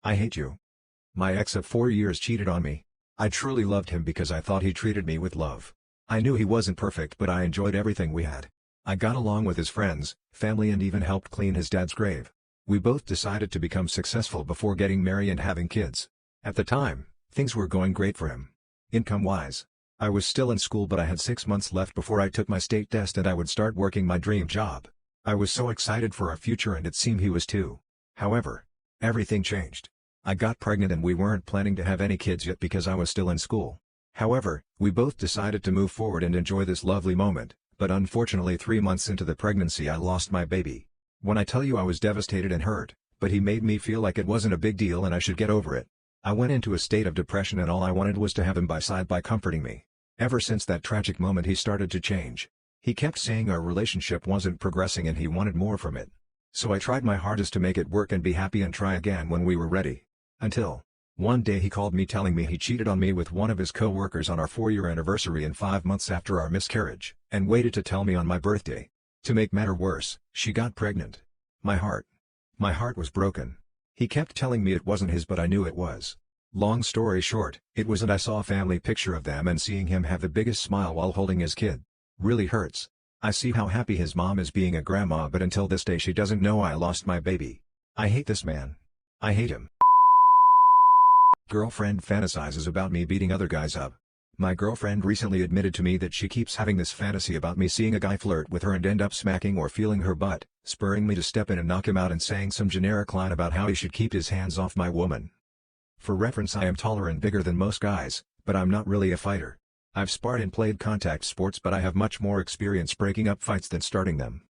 I hate you. My ex of 4 years cheated on me. I truly loved him because I thought he treated me with love. I knew he wasn't perfect, but I enjoyed everything we had. I got along with his friends, family, and even helped clean his dad's grave. We both decided to become successful before getting married and having kids. At the time, things were going great for him. Income-wise, I was still in school, but I had 6 months left before I took my state test and I would start working my dream job. I was so excited for our future, and it seemed he was too. However, everything changed. I got pregnant and we weren't planning to have any kids yet because I was still in school. However, we both decided to move forward and enjoy this lovely moment, but unfortunately 3 months into the pregnancy I lost my baby. When I tell you I was devastated and hurt, but he made me feel like it wasn't a big deal and I should get over it. I went into a state of depression and all I wanted was to have him by side by comforting me. Ever since that tragic moment he started to change. He kept saying our relationship wasn't progressing and he wanted more from it. So I tried my hardest to make it work and be happy and try again when we were ready. Until one day he called me telling me he cheated on me with one of his co-workers on our 4-year anniversary and 5 months after our miscarriage, and waited to tell me on my birthday. To make matter worse, she got pregnant. My heart was broken. He kept telling me it wasn't his, but I knew it was. Long story short, it wasn't. I saw a family picture of them and seeing him have the biggest smile while holding his kid really hurts. I see how happy his mom is being a grandma, but until this day she doesn't know I lost my baby. I hate this man. I hate him. Girlfriend fantasizes about me beating other guys up. My girlfriend recently admitted to me that she keeps having this fantasy about me seeing a guy flirt with her and end up smacking or feeling her butt, spurring me to step in and knock him out and saying some generic line about how he should keep his hands off my woman. For reference, I am taller and bigger than most guys, but I'm not really a fighter. I've sparred and played contact sports, but I have much more experience breaking up fights than starting them.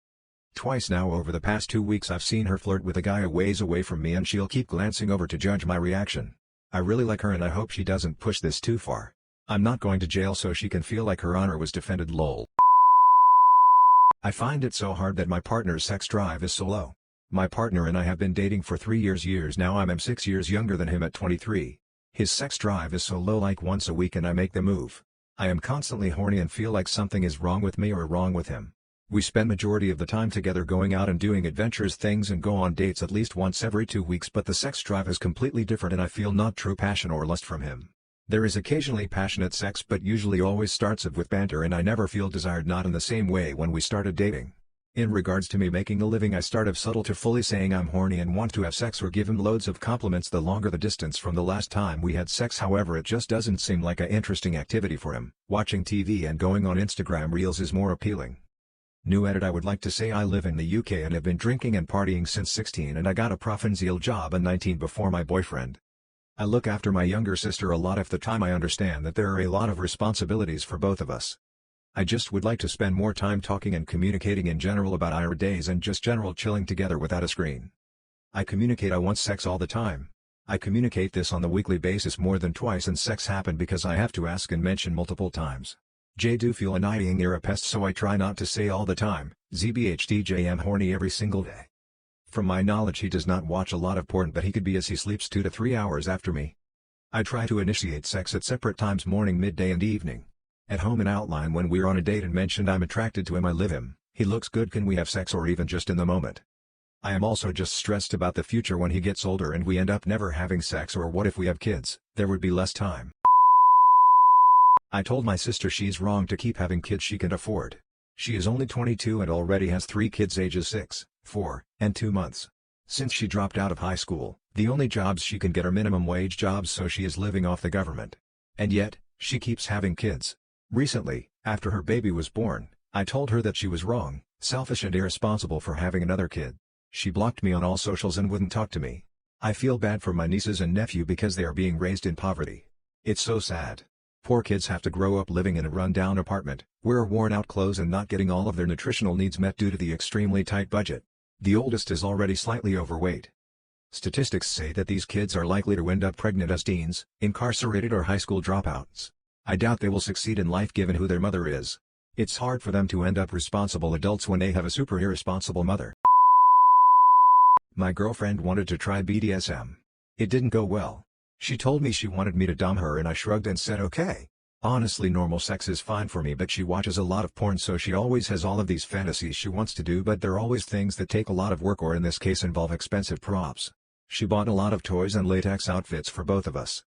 Twice now over the past 2 weeks I've seen her flirt with a guy a ways away from me and she'll keep glancing over to judge my reaction. I really like her and I hope she doesn't push this too far. I'm not going to jail so she can feel like her honor was defended, lol. I find it so hard that my partner's sex drive is so low. My partner and I have been dating for 3 years now. I'm 6 years younger than him at 23. His sex drive is so low, like once a week and I make the move. I am constantly horny and feel like something is wrong with me or wrong with him. We spend majority of the time together going out and doing adventurous things and go on dates at least once every 2 weeks, but the sex drive is completely different and I feel not true passion or lust from him. There is occasionally passionate sex but usually always starts with banter and I never feel desired, not in the same way when we started dating. In regards to me making a living, I start of subtle to fully saying I'm horny and want to have sex or give him loads of compliments the longer the distance from the last time we had sex. However, it just doesn't seem like a interesting activity for him. Watching TV and going on Instagram Reels is more appealing. New edit: I would like to say I live in the UK and have been drinking and partying since 16 and I got a provincial job at 19 before my boyfriend. I look after my younger sister a lot of the time. I understand that there are a lot of responsibilities for both of us. I just would like to spend more time talking and communicating in general about our days and just general chilling together without a screen. I communicate I want sex all the time. I communicate this on the weekly basis more than twice and sex happened because I have to ask and mention multiple times. J do feel annoying near a pest, so I try not to say all the time, ZBHDJ am horny every single day. From my knowledge he does not watch a lot of porn, but he could be, as he sleeps 2 to 3 hours after me. I try to initiate sex at separate times, morning, midday and evening. At home and outline when we're on a date and mentioned I'm attracted to him, I live him, he looks good, can we have sex, or even just in the moment. I am also just stressed about the future when he gets older and we end up never having sex, or what if we have kids, there would be less time. I told my sister she's wrong to keep having kids she can afford. She is only 22 and already has 3 kids ages 6, 4, and 2 months. Since she dropped out of high school, the only jobs she can get are minimum wage jobs, so she is living off the government. And yet, she keeps having kids. Recently, after her baby was born, I told her that she was wrong, selfish and irresponsible for having another kid. She blocked me on all socials and wouldn't talk to me. I feel bad for my nieces and nephew because they are being raised in poverty. It's so sad. Poor kids have to grow up living in a run-down apartment, wear worn-out clothes and not getting all of their nutritional needs met due to the extremely tight budget. The oldest is already slightly overweight. Statistics say that these kids are likely to end up pregnant as teens, incarcerated or high school dropouts. I doubt they will succeed in life given who their mother is. It's hard for them to end up responsible adults when they have a super irresponsible mother. My girlfriend wanted to try BDSM. It didn't go well. She told me she wanted me to dom her and I shrugged and said okay. Honestly, normal sex is fine for me, but she watches a lot of porn, so she always has all of these fantasies she wants to do, but they're always things that take a lot of work or in this case involve expensive props. She bought a lot of toys and latex outfits for both of us.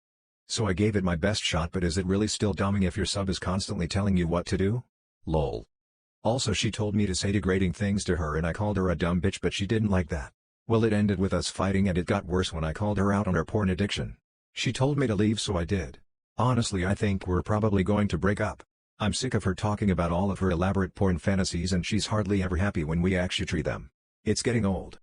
So I gave it my best shot, but is it really still dumbing if your sub is constantly telling you what to do? Lol. Also, she told me to say degrading things to her and I called her a dumb bitch, but she didn't like that. Well, it ended with us fighting and it got worse when I called her out on her porn addiction. She told me to leave, so I did. Honestly, I think we're probably going to break up. I'm sick of her talking about all of her elaborate porn fantasies and she's hardly ever happy when we actually treat them. It's getting old.